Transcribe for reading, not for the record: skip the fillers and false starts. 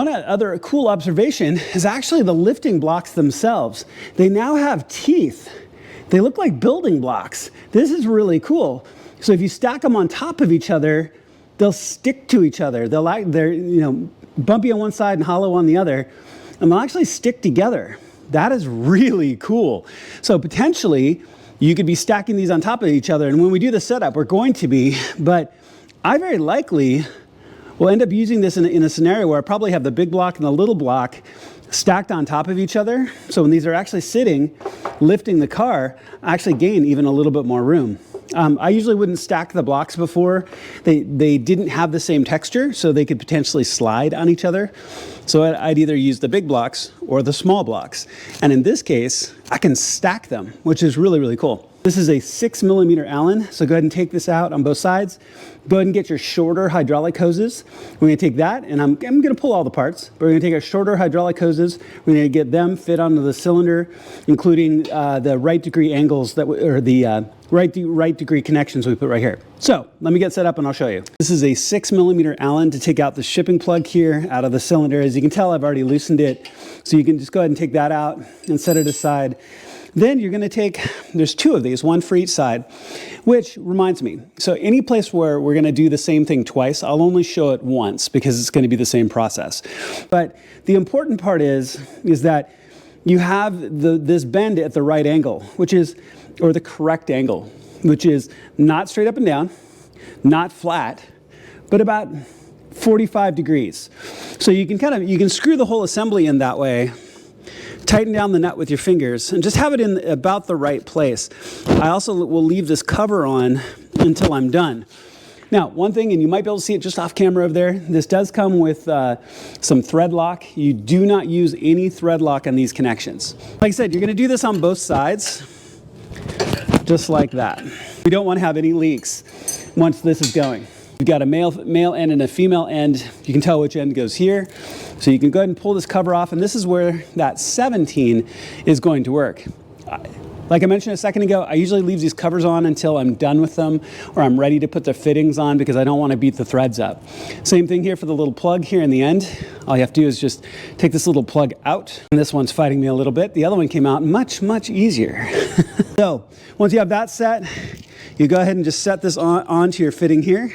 one other cool observation is actually the lifting blocks themselves. They now have teeth. They look like building blocks. This is really cool. So if you stack them on top of each other, they'll stick to each other. They're bumpy on one side and hollow on the other, and they'll actually stick together. That is really cool. So potentially, you could be stacking these on top of each other, and when we do the setup, we're going to be, but I very likely will end up using this in a scenario where I probably have the big block and the little block stacked on top of each other. So when these are actually sitting, lifting the car, I actually gain even a little bit more room. I usually wouldn't stack the blocks before. They didn't have the same texture, so they could potentially slide on each other. So I'd either use the big blocks or the small blocks. And in this case, I can stack them, which is really, really cool. This is a 6mm Allen, so go ahead and take this out on both sides. Go ahead and get your shorter hydraulic hoses. We're gonna take that, and I'm gonna pull all the parts, but we're gonna take our shorter hydraulic hoses. We're gonna get them fit onto the cylinder, including the right degree angles right degree connections we put right here. So let me get set up and I'll show you. This is a 6mm Allen to take out the shipping plug here out of the cylinder. As you can tell, I've already loosened it. So you can just go ahead and take that out and set it aside. Then you're gonna take, there's two of these, one for each side, which reminds me, so any place where we're gonna do the same thing twice, I'll only show it once because it's gonna be the same process. But the important part is that you have this bend at the right angle, or the correct angle, which is not straight up and down, not flat, but about 45 degrees. So you can screw the whole assembly in that way, tighten down the nut with your fingers, and just have it in about the right place. I also will leave this cover on until I'm done. Now, one thing, and you might be able to see it just off camera over there, this does come with some thread lock. You do not use any thread lock on these connections. Like I said, you're gonna do this on both sides, just like that. We don't wanna have any leaks once this is going. You've got a male end and a female end. You can tell which end goes here. So you can go ahead and pull this cover off, and this is where that 17 is going to work. Like I mentioned a second ago, I usually leave these covers on until I'm done with them or I'm ready to put the fittings on because I don't want to beat the threads up. Same thing here for the little plug here in the end. All you have to do is just take this little plug out. And this one's fighting me a little bit. The other one came out much, much easier. So once you have that set, you go ahead and just set this onto your fitting here.